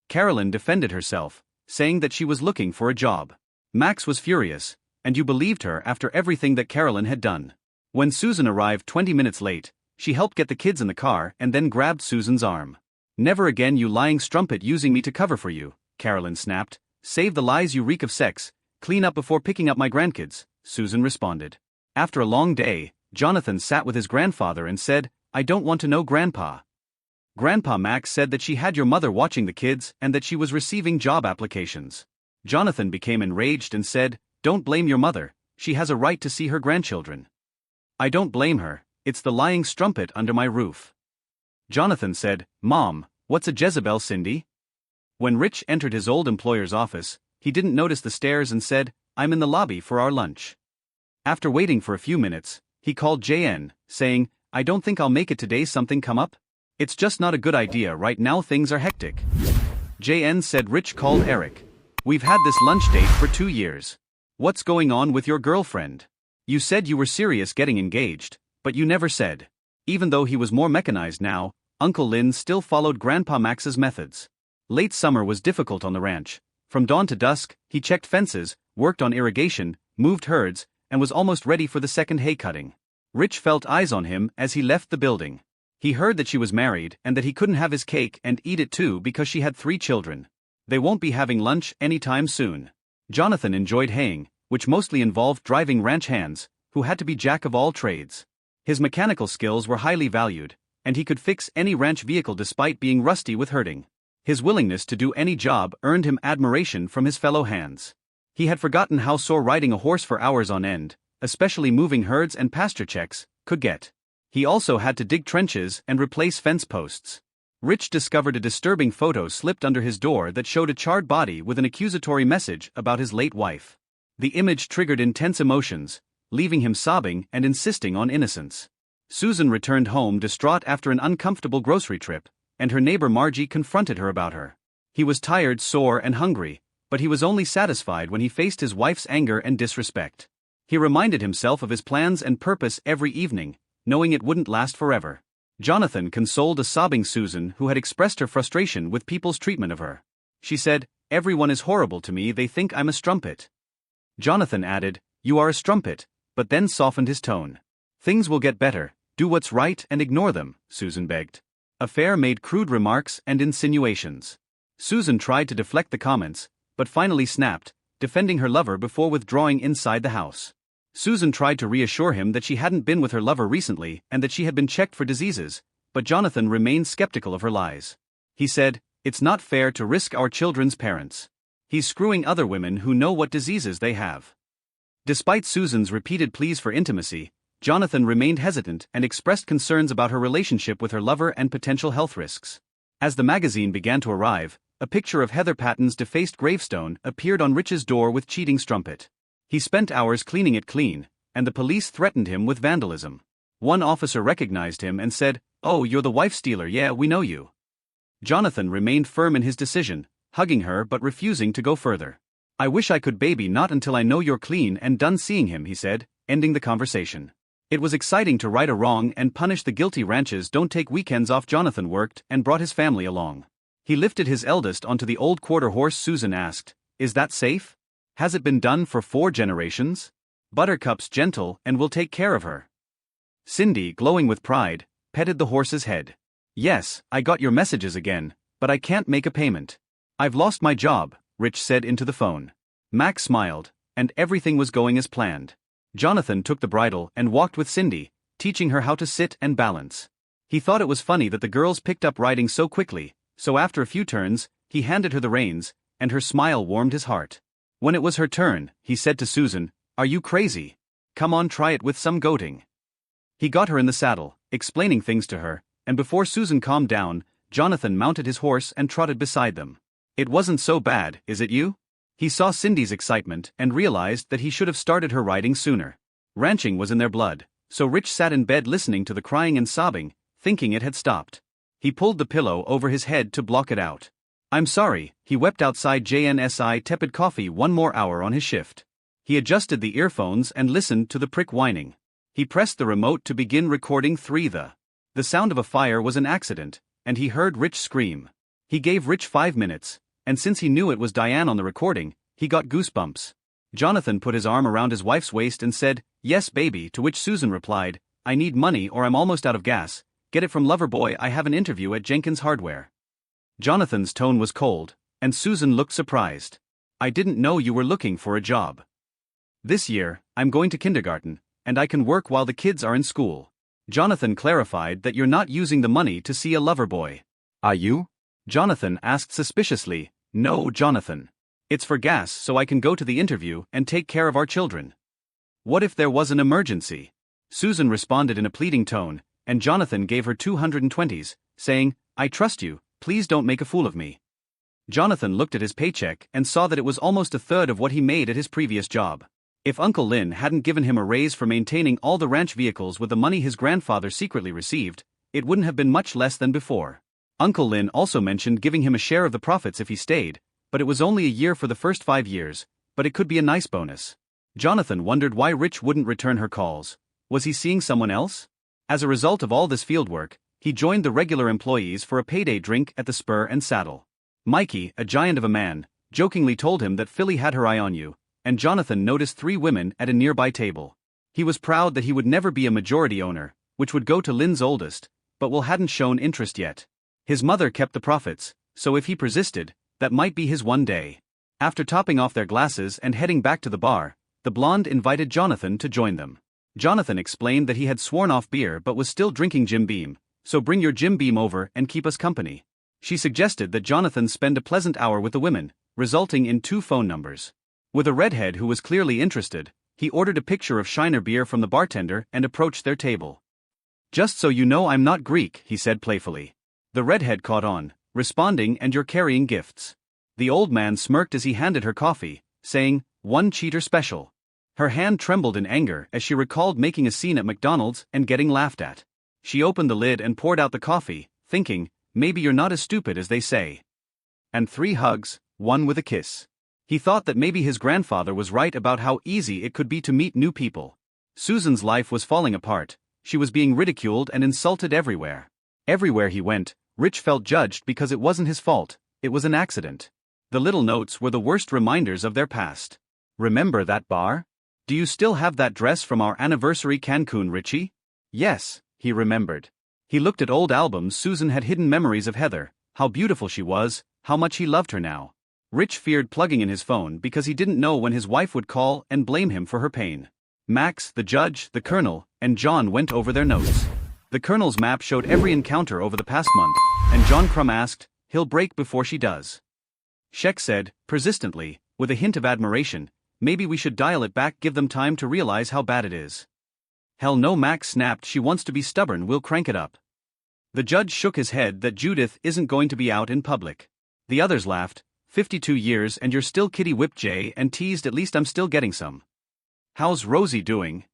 Carolyn defended herself, saying that she was looking for a job. Max was furious, and you believed her after everything that Carolyn had done. When Susan arrived 20 minutes late, she helped get the kids in the car and then grabbed Susan's arm. "Never again, you lying strumpet, using me to cover for you," Carolyn snapped. "Save the lies, you reek of sex. Clean up before picking up my grandkids," Susan responded. After a long day, Jonathan sat with his grandfather and said, "I don't want to know, Grandpa." Grandpa Max said that she had your mother watching the kids and that she was receiving job applications. Jonathan became enraged and said, "Don't blame your mother, she has a right to see her grandchildren." "I don't blame her, it's the lying strumpet under my roof." Jonathan said, "Mom, what's a Jezebel, Cindy?" When Rich entered his old employer's office, he didn't notice the stairs and said, "I'm in the lobby for our lunch." After waiting for a few minutes, he called JN, saying, "I don't think I'll make it today, something come up? It's just not a good idea right now, things are hectic." JN said. Rich called Eric. "We've had this lunch date for 2 years. What's going on with your girlfriend? You said you were serious getting engaged, but you never said." Even though he was more mechanized now, Uncle Lynn still followed Grandpa Max's methods. Late summer was difficult on the ranch. From dawn to dusk, he checked fences, worked on irrigation, moved herds, and was almost ready for the second hay cutting. Rich felt eyes on him as he left the building. He heard that she was married and that he couldn't have his cake and eat it too because she had 3 children. They won't be having lunch anytime soon. Jonathan enjoyed haying, which mostly involved driving ranch hands, who had to be jack of all trades. His mechanical skills were highly valued, and he could fix any ranch vehicle despite being rusty with herding. His willingness to do any job earned him admiration from his fellow hands. He had forgotten how sore riding a horse for hours on end, especially moving herds and pasture checks, could get. He also had to dig trenches and replace fence posts. Rich discovered a disturbing photo slipped under his door that showed a charred body with an accusatory message about his late wife. The image triggered intense emotions, leaving him sobbing and insisting on innocence. Susan returned home distraught after an uncomfortable grocery trip, and her neighbor Margie confronted her about her. He was tired, sore, and hungry, but he was only satisfied when he faced his wife's anger and disrespect. He reminded himself of his plans and purpose every evening, knowing it wouldn't last forever. Jonathan consoled a sobbing Susan who had expressed her frustration with people's treatment of her. She said, "Everyone is horrible to me, they think I'm a strumpet." Jonathan added, "You are a strumpet," but then softened his tone. "Things will get better, do what's right and ignore them," Susan begged. Affair made crude remarks and insinuations. Susan tried to deflect the comments, but finally snapped, defending her lover before withdrawing inside the house. Susan tried to reassure him that she hadn't been with her lover recently and that she had been checked for diseases, but Jonathan remained skeptical of her lies. He said, "It's not fair to risk our children's parents. He's screwing other women who know what diseases they have." Despite Susan's repeated pleas for intimacy, Jonathan remained hesitant and expressed concerns about her relationship with her lover and potential health risks. As the magazine began to arrive, a picture of Heather Patton's defaced gravestone appeared on Rich's door with cheating strumpet. He spent hours cleaning it clean, and the police threatened him with vandalism. One officer recognized him and said, "Oh, you're the wife stealer, yeah, we know you." Jonathan remained firm in his decision, hugging her but refusing to go further. "I wish I could, baby, not until I know you're clean and done seeing him," he said, ending the conversation. It was exciting to right a wrong and punish the guilty. Ranches don't take weekends off. Jonathan worked and brought his family along. He lifted his eldest onto the old quarter horse. Susan asked, "Is that safe? Has it been done for 4 generations? Buttercup's gentle and will take care of her." Cindy, glowing with pride, petted the horse's head. "Yes, I got your messages again, but I can't make a payment. I've lost my job," Rich said into the phone. Max smiled, and everything was going as planned. Jonathan took the bridle and walked with Cindy, teaching her how to sit and balance. He thought it was funny that the girls picked up riding so quickly, so after a few turns, he handed her the reins, and her smile warmed his heart. When it was her turn, he said to Susan, "Are you crazy? Come on, try it with some goading." He got her in the saddle, explaining things to her, and before Susan calmed down, Jonathan mounted his horse and trotted beside them. "It wasn't so bad, is it you?" He saw Cindy's excitement and realized that he should have started her riding sooner. Ranching was in their blood, so Rich sat in bed listening to the crying and sobbing, thinking it had stopped. He pulled the pillow over his head to block it out. "I'm sorry," he wept outside JNSI. Tepid coffee. 1 more hour on his shift. He adjusted the earphones and listened to the prick whining. He pressed the remote to begin recording 3. The sound of a fire was an accident, and he heard Rich scream. He gave Rich 5 minutes, and since he knew it was Diane on the recording, he got goosebumps. Jonathan put his arm around his wife's waist and said, "Yes, baby," to which Susan replied, "I need money or I'm almost out of gas. Get it from Loverboy. I have an interview at Jenkins Hardware." Jonathan's tone was cold, and Susan looked surprised. "I didn't know you were looking for a job. This year, I'm going to kindergarten, and I can work while the kids are in school." Jonathan clarified that you're not using the money to see a lover boy. Are you? Jonathan asked suspiciously. "No, Jonathan. It's for gas so I can go to the interview and take care of our children." "What if there was an emergency?" Susan responded in a pleading tone, and Jonathan gave her 220s, saying, "I trust you, please don't make a fool of me." Jonathan looked at his paycheck and saw that it was almost a third of what he made at his previous job. If Uncle Lynn hadn't given him a raise for maintaining all the ranch vehicles with the money his grandfather secretly received, it wouldn't have been much less than before. Uncle Lynn also mentioned giving him a share of the profits if he stayed, but it was only a year for the first 5 years, but it could be a nice bonus. Jonathan wondered why Rich wouldn't return her calls. Was he seeing someone else? As a result of all this fieldwork, he joined the regular employees for a payday drink at the Spur and Saddle. Mikey, a giant of a man, jokingly told him that Philly had her eye on you, and Jonathan noticed 3 women at a nearby table. He was proud that he would never be a majority owner, which would go to Lynn's oldest, but Will hadn't shown interest yet. His mother kept the profits, so if he persisted, that might be his one day. After topping off their glasses and heading back to the bar, the blonde invited Jonathan to join them. Jonathan explained that he had sworn off beer but was still drinking Jim Beam, so bring your Jim Beam over and keep us company. She suggested that Jonathan spend a pleasant hour with the women, resulting in 2 phone numbers. With a redhead who was clearly interested, he ordered a picture of Shiner beer from the bartender and approached their table. "Just so you know, I'm not Greek," he said playfully. The redhead caught on, responding, "And you're carrying gifts." The old man smirked as he handed her coffee, saying, "1 cheater special." Her hand trembled in anger as she recalled making a scene at McDonald's and getting laughed at. She opened the lid and poured out the coffee, thinking, maybe you're not as stupid as they say. And 3 hugs, 1 with a kiss. He thought that maybe his grandfather was right about how easy it could be to meet new people. Susan's life was falling apart. She was being ridiculed and insulted everywhere. Everywhere he went, Rich felt judged because it wasn't his fault, it was an accident. The little notes were the worst reminders of their past. "Remember that bar? Do you still have that dress from our anniversary Cancun, Richie?" Yes, he remembered. He looked at old albums. Susan had hidden memories of Heather, how beautiful she was, how much he loved her now. Rich feared plugging in his phone because he didn't know when his wife would call and blame him for her pain. Max, the judge, the colonel, and John went over their notes. The colonel's map showed every encounter over the past month, and John Crumb asked, "He'll break before she does." Sheck said, persistently, with a hint of admiration, "Maybe we should dial it back, give them time to realize how bad it is." "Hell no," Max snapped, "she wants to be stubborn, we'll crank it up." The judge shook his head that Judith isn't going to be out in public. The others laughed, 52 years and you're still kitty whipped Jay, and teased, "At least I'm still getting some." "How's Rosie doing?"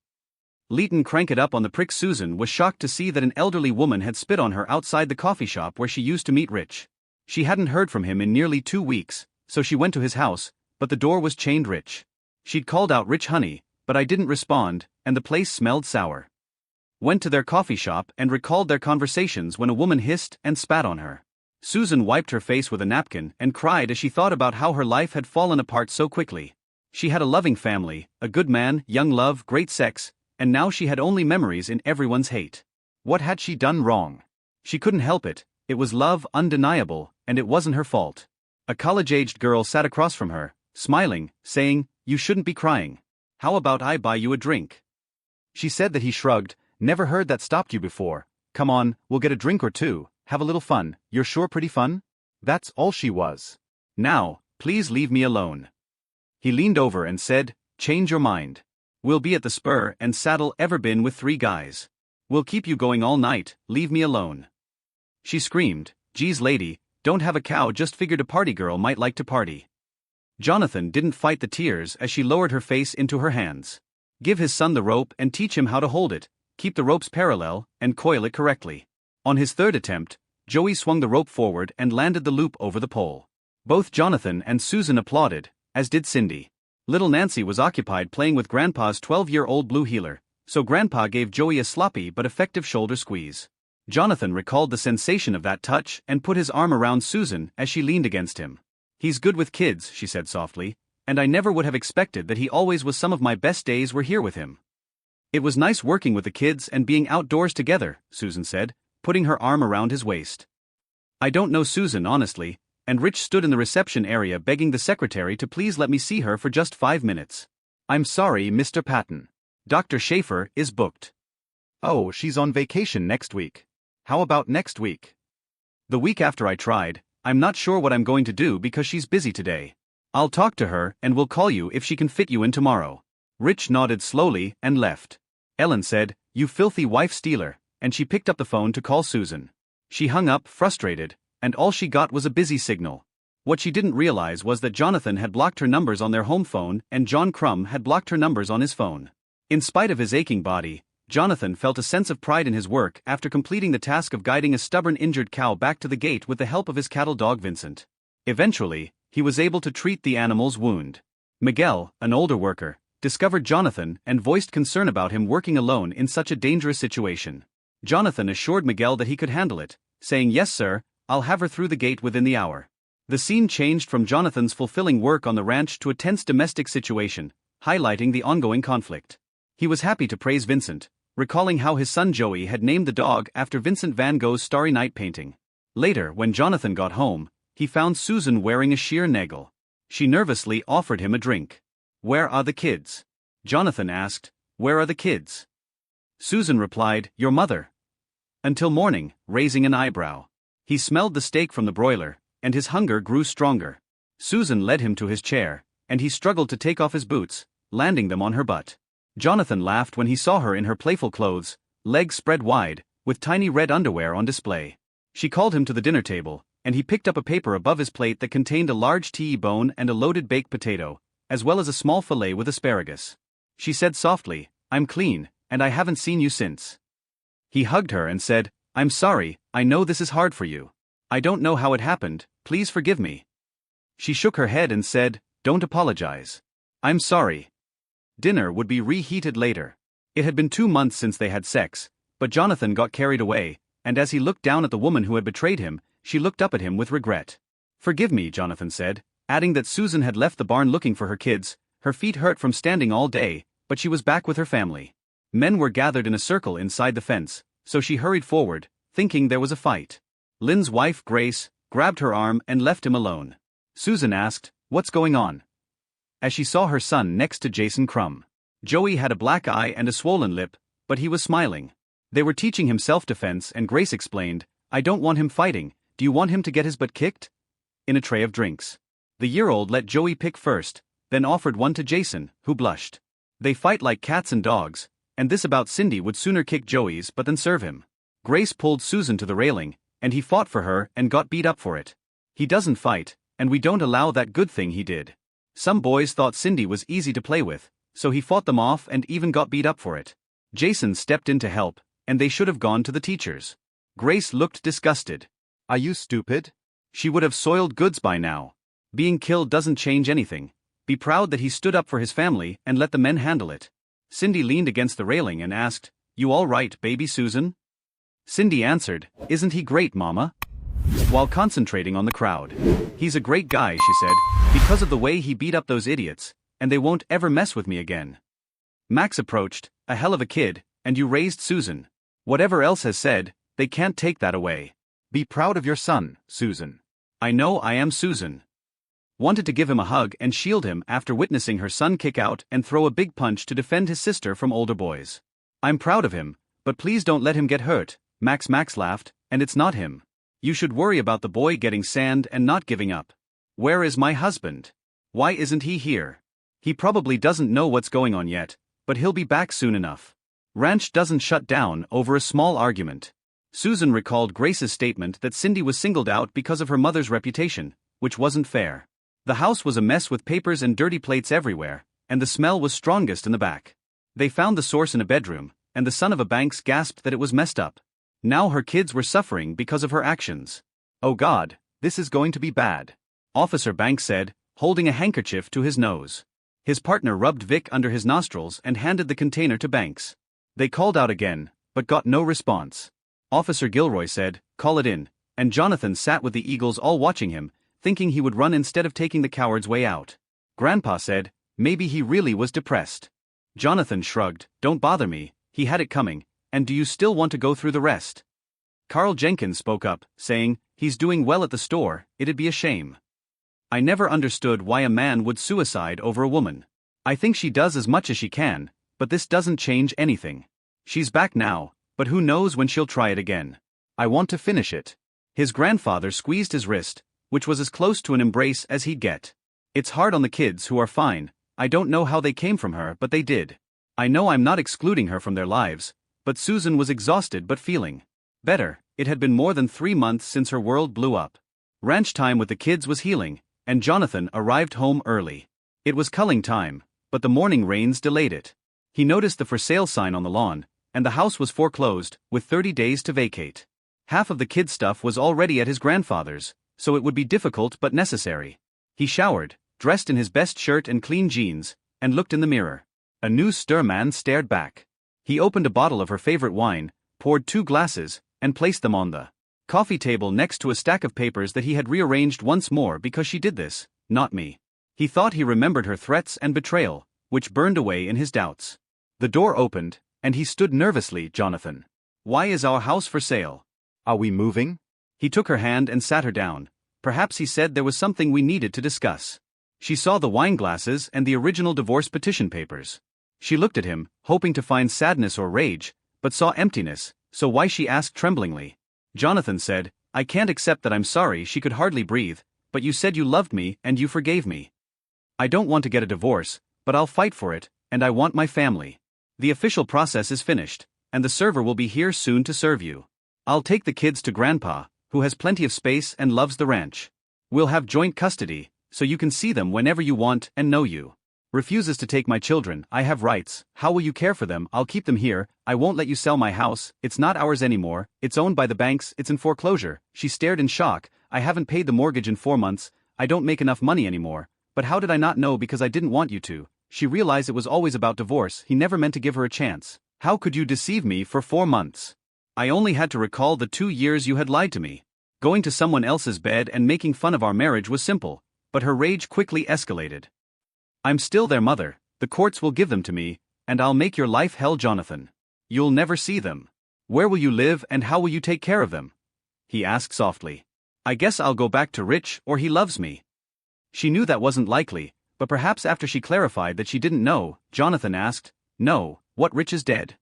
Leighton crank it up on the prick. Susan was shocked to see that an elderly woman had spit on her outside the coffee shop where she used to meet Rich. She hadn't heard from him in nearly 2 weeks, so she went to his house, but the door was chained. Rich. She'd called out, "Rich honey," but I didn't respond, and the place smelled sour. Went to their coffee shop and recalled their conversations when a woman hissed and spat on her. Susan wiped her face with a napkin and cried as she thought about how her life had fallen apart so quickly. She had a loving family, a good man, young love, great sex, and now she had only memories in everyone's hate. What had she done wrong? She couldn't help it, it was love, undeniable, and it wasn't her fault. A college-aged girl sat across from her, smiling, saying, "You shouldn't be crying. How about I buy you a drink?" She said that. He shrugged, "Never heard that stopped you before. Come on, we'll get a drink or two, have a little fun, you're sure pretty fun?" That's all she was. "Now, please leave me alone." He leaned over and said, "Change your mind. We'll be at the Spur and Saddle. Ever been with 3 guys? We'll keep you going all night, leave me alone." She screamed, "Geez lady, don't have a cow, just figured a party girl might like to party." Jonathan didn't fight the tears as she lowered her face into her hands. Give his son the rope and teach him how to hold it, keep the ropes parallel, and coil it correctly. On his 3rd attempt, Joey swung the rope forward and landed the loop over the pole. Both Jonathan and Susan applauded, as did Cindy. Little Nancy was occupied playing with Grandpa's 12-year-old blue heeler, so Grandpa gave Joey a sloppy but effective shoulder squeeze. Jonathan recalled the sensation of that touch and put his arm around Susan as she leaned against him. "He's good with kids," she said softly, "and I never would have expected that. He always was. Some of my best days were here with him." "It was nice working with the kids and being outdoors together," Susan said, putting her arm around his waist. "I don't know Susan, honestly," and Rich stood in the reception area begging the secretary to please let me see her for just 5 minutes. "I'm sorry, Mr. Patton. Dr. Schaefer is booked." "Oh, she's on vacation next week. How about next week?" "The week after. I tried. I'm not sure what I'm going to do because she's busy today. I'll talk to her and we'll call you if she can fit you in tomorrow." Rich nodded slowly and left. Ellen said, "You filthy wife stealer," and she picked up the phone to call Susan. She hung up, frustrated, and all she got was a busy signal. What she didn't realize was that Jonathan had blocked her numbers on their home phone and John Crumb had blocked her numbers on his phone. In spite of his aching body, Jonathan felt a sense of pride in his work after completing the task of guiding a stubborn injured cow back to the gate with the help of his cattle dog Vincent. Eventually, he was able to treat the animal's wound. Miguel, an older worker, discovered Jonathan and voiced concern about him working alone in such a dangerous situation. Jonathan assured Miguel that he could handle it, saying, "Yes sir, I'll have her through the gate within the hour." The scene changed from Jonathan's fulfilling work on the ranch to a tense domestic situation, highlighting the ongoing conflict. He was happy to praise Vincent, recalling how his son Joey had named the dog after Vincent van Gogh's Starry Night painting. Later, when Jonathan got home, he found Susan wearing a sheer nagel. She nervously offered him a drink. "Where are the kids?" Jonathan asked, "Where are the kids?" Susan replied, "Your mother." Until morning, raising an eyebrow. He smelled the steak from the broiler, and his hunger grew stronger. Susan led him to his chair, and he struggled to take off his boots, landing them on her butt. Jonathan laughed when he saw her in her playful clothes, legs spread wide, with tiny red underwear on display. She called him to the dinner table, and he picked up a paper above his plate that contained a large T-bone and a loaded baked potato, as well as a small fillet with asparagus. She said softly, "I'm clean, and I haven't seen you since." He hugged her and said, "I'm sorry, I know this is hard for you. I don't know how it happened, please forgive me." She shook her head and said, "Don't apologize. I'm sorry." Dinner would be reheated later. It had been 2 months since they had sex, but Jonathan got carried away, and as he looked down at the woman who had betrayed him, she looked up at him with regret. "Forgive me," Jonathan said, adding that Susan had left the barn looking for her kids. Her feet hurt from standing all day, but she was back with her family. Men were gathered in a circle inside the fence, so she hurried forward, thinking there was a fight. Lynn's wife, Grace, grabbed her arm and left him alone. Susan asked, "What's going on?" As she saw her son next to Jason Crumb. Joey had a black eye and a swollen lip, but he was smiling. They were teaching him self-defense and Grace explained, "I don't want him fighting, do you want him to get his butt kicked?" In a tray of drinks. The year-old let Joey pick first, then offered one to Jason, who blushed. They fight like cats and dogs, and this about Cindy would sooner kick Joey's but than serve him. Grace pulled Susan to the railing, and he fought for her and got beat up for it. He doesn't fight, and we don't allow that good thing he did. Some boys thought Cindy was easy to play with, so he fought them off and even got beat up for it. Jason stepped in to help, and they should have gone to the teachers. Grace looked disgusted. "Are you stupid?" She would have soiled goods by now. Being killed doesn't change anything. Be proud that he stood up for his family and let the men handle it. Cindy leaned against the railing and asked, "You all right, baby Susan?" Cindy answered, "Isn't he great, Mama?" While concentrating on the crowd. "He's a great guy," she said, "because of the way he beat up those idiots, and they won't ever mess with me again." Max approached, "A hell of a kid, and you raised Susan. Whatever else has said, they can't take that away. Be proud of your son, Susan." "I know I am, Susan." Wanted to give him a hug and shield him after witnessing her son kick out and throw a big punch to defend his sister from older boys. "I'm proud of him, but please don't let him get hurt." Max laughed, "And it's not him. You should worry about the boy getting sand and not giving up. Where is my husband? Why isn't he here? He probably doesn't know what's going on yet, but he'll be back soon enough." Ranch doesn't shut down over a small argument. Susan recalled Grace's statement that Cindy was singled out because of her mother's reputation, which wasn't fair. The house was a mess with papers and dirty plates everywhere, and the smell was strongest in the back. They found the source in a bedroom, and the son of a Banks gasped that it was messed up. Now her kids were suffering because of her actions. "Oh God, this is going to be bad," Officer Banks said, holding a handkerchief to his nose. His partner rubbed Vic under his nostrils and handed the container to Banks. They called out again, but got no response. Officer Gilroy said, "Call it in," and Jonathan sat with the Eagles all watching him, thinking he would run instead of taking the coward's way out. Grandpa said, "Maybe he really was depressed." Jonathan shrugged, "Don't bother me, he had it coming, and do you still want to go through the rest?" Carl Jenkins spoke up, saying, "He's doing well at the store, it'd be a shame. I never understood why a man would suicide over a woman. I think she does as much as she can, but this doesn't change anything. She's back now, but who knows when she'll try it again. I want to finish it." His grandfather squeezed his wrist, which was as close to an embrace as he'd get. "It's hard on the kids who are fine. I don't know how they came from her, but they did. I know I'm not excluding her from their lives," but Susan was exhausted but feeling better. It had been more than 3 months since her world blew up. Ranch time with the kids was healing, and Jonathan arrived home early. It was culling time, but the morning rains delayed it. He noticed the for sale sign on the lawn, and the house was foreclosed, with 30 days to vacate. Half of the kids' stuff was already at his grandfather's, so it would be difficult but necessary. He showered, dressed in his best shirt and clean jeans, and looked in the mirror. A new man stared back. He opened a bottle of her favorite wine, poured 2 glasses, and placed them on the coffee table next to a stack of papers that he had rearranged once more because she did this, not me. He thought he remembered her threats and betrayal, which burned away in his doubts. The door opened, and he stood nervously. "Jonathan. Why is our house for sale? Are we moving?" He took her hand and sat her down. "Perhaps," he said, "there was something we needed to discuss." She saw the wine glasses and the original divorce petition papers. She looked at him, hoping to find sadness or rage, but saw emptiness, so why, she asked tremblingly. Jonathan said, "I can't accept that. I'm sorry." She could hardly breathe, "But you said you loved me and you forgave me. I don't want to get a divorce, but I'll fight for it, and I want my family. The official process is finished, and the server will be here soon to serve you. I'll take the kids to Grandpa, who has plenty of space and loves the ranch. We'll have joint custody, so you can see them whenever you want and know you. Refuses to take my children, I have rights. How will you care for them? I'll keep them here. I won't let you sell my house. It's not ours anymore. It's owned by the Banks. It's in foreclosure." She stared in shock. "I haven't paid the mortgage in 4 months. I don't make enough money anymore. But how did I not know? Because I didn't want you to." She realized it was always about divorce. He never meant to give her a chance. "How could you deceive me for 4 months? I only had to recall the 2 years you had lied to me. Going to someone else's bed and making fun of our marriage was simple." But her rage quickly escalated. "I'm still their mother. The courts will give them to me, and I'll make your life hell, Jonathan. You'll never see them. Where will you live and how will you take care of them?" he asked softly. "I guess I'll go back to Rich, or he loves me." She knew that wasn't likely, but perhaps after she clarified that she didn't know, Jonathan asked, "No, what Rich is dead?"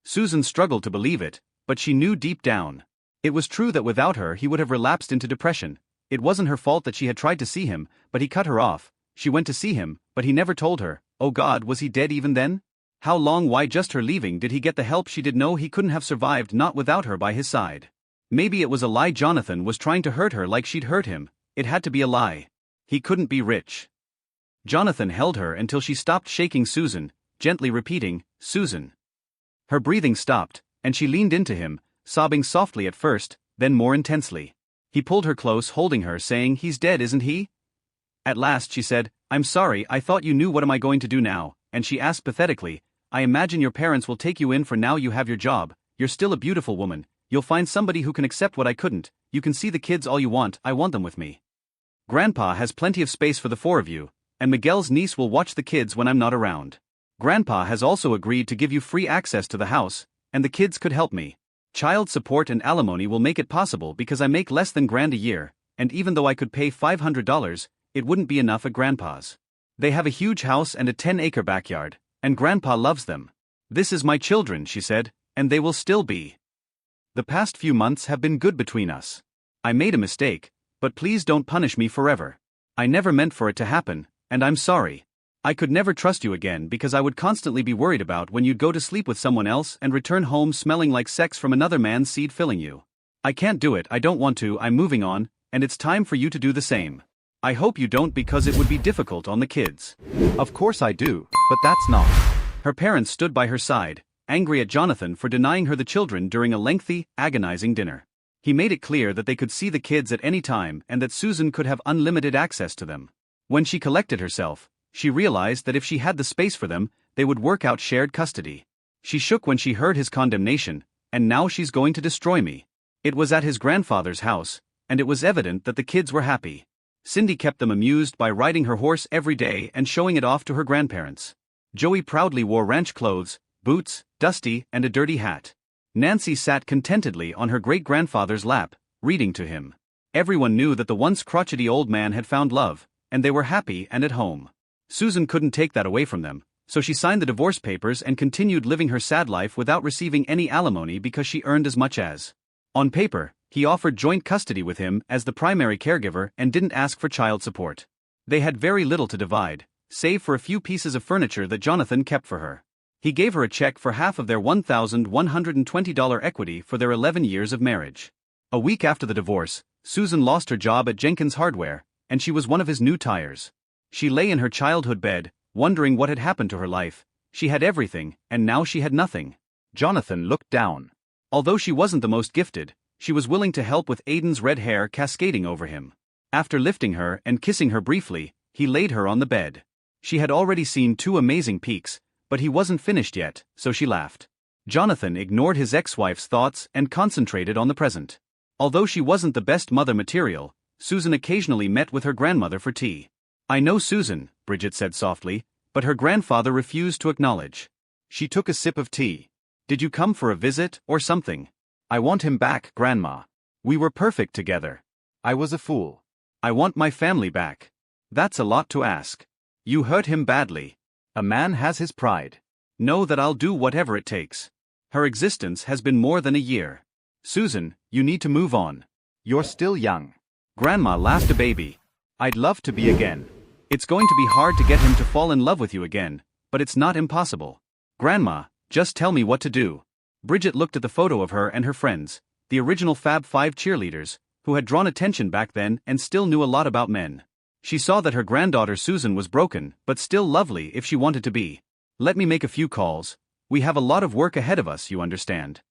Susan struggled to believe it, but she knew deep down. It was true that without her he would have relapsed into depression. It wasn't her fault that she had tried to see him, but he cut her off. She went to see him, but he never told her. Oh God, was he dead even then? How long, why just her leaving did he get the help she did know he couldn't have survived not without her by his side? Maybe it was a lie. Jonathan was trying to hurt her like she'd hurt him. It had to be a lie. He couldn't be Rich. Jonathan held her until she stopped shaking Susan, gently repeating, "Susan." Her breathing stopped, and she leaned into him, sobbing softly at first, then more intensely. He pulled her close, holding her, saying, "He's dead, isn't he?" At last she said, "I'm sorry, I thought you knew. What am I going to do now?" And she asked pathetically, "I imagine your parents will take you in for now you have your job. You're still a beautiful woman. You'll find somebody who can accept what I couldn't. You can see the kids all you want. I want them with me. Grandpa has plenty of space for the four of you, and Miguel's niece will watch the kids when I'm not around. Grandpa has also agreed to give you free access to the house, and the kids could help me. Child support and alimony will make it possible because I make less than $1,000 a year, and even though I could pay $500, it wouldn't be enough at Grandpa's. They have a huge house and a 10-acre backyard, and Grandpa loves them. This is my children," she said, "and they will still be. The past few months have been good between us. I made a mistake, but please don't punish me forever. I never meant for it to happen, and I'm sorry. I could never trust you again because I would constantly be worried about when you'd go to sleep with someone else and return home smelling like sex from another man's seed filling you. I can't do it. I don't want to. I'm moving on, and it's time for you to do the same. I hope you don't because it would be difficult on the kids." "Of course I do, but that's not." Her parents stood by her side, angry at Jonathan for denying her the children during a lengthy, agonizing dinner. He made it clear that they could see the kids at any time and that Susan could have unlimited access to them. When she collected herself, she realized that if she had the space for them, they would work out shared custody. She shook when she heard his condemnation, "And now she's going to destroy me." It was at his grandfather's house, and it was evident that the kids were happy. Cindy kept them amused by riding her horse every day and showing it off to her grandparents. Joey proudly wore ranch clothes, boots, dusty, and a dirty hat. Nancy sat contentedly on her great-grandfather's lap, reading to him. Everyone knew that the once crotchety old man had found love, and they were happy and at home. Susan couldn't take that away from them, so she signed the divorce papers and continued living her sad life without receiving any alimony because she earned as much as. On paper, he offered joint custody with him as the primary caregiver and didn't ask for child support. They had very little to divide, save for a few pieces of furniture that Jonathan kept for her. He gave her a check for half of their $1,120 equity for their 11 years of marriage. A week after the divorce, Susan lost her job at Jenkins Hardware, and she was one of his new tires. She lay in her childhood bed, wondering what had happened to her life. She had everything, and now she had nothing. Jonathan looked down. Although she wasn't the most gifted, she was willing to help with Aiden's red hair cascading over him. After lifting her and kissing her briefly, he laid her on the bed. She had already seen 2 amazing peaks, but he wasn't finished yet, so she laughed. Jonathan ignored his ex-wife's thoughts and concentrated on the present. Although she wasn't the best mother material, Susan occasionally met with her grandmother for tea. "I know Susan," Bridget said softly, but her grandfather refused to acknowledge. She took a sip of tea. "Did you come for a visit, or something?" "I want him back, Grandma. We were perfect together. I was a fool. I want my family back." "That's a lot to ask. You hurt him badly. A man has his pride." "Know that I'll do whatever it takes." Her existence has been more than a year. "Susan, you need to move on. You're still young." Grandma laughed a baby. "I'd love to be again. It's going to be hard to get him to fall in love with you again, but it's not impossible. Grandma, just tell me what to do." Bridget looked at the photo of her and her friends, the original Fab Five cheerleaders, who had drawn attention back then and still knew a lot about men. She saw that her granddaughter Susan was broken, but still lovely if she wanted to be. "Let me make a few calls. We have a lot of work ahead of us, you understand."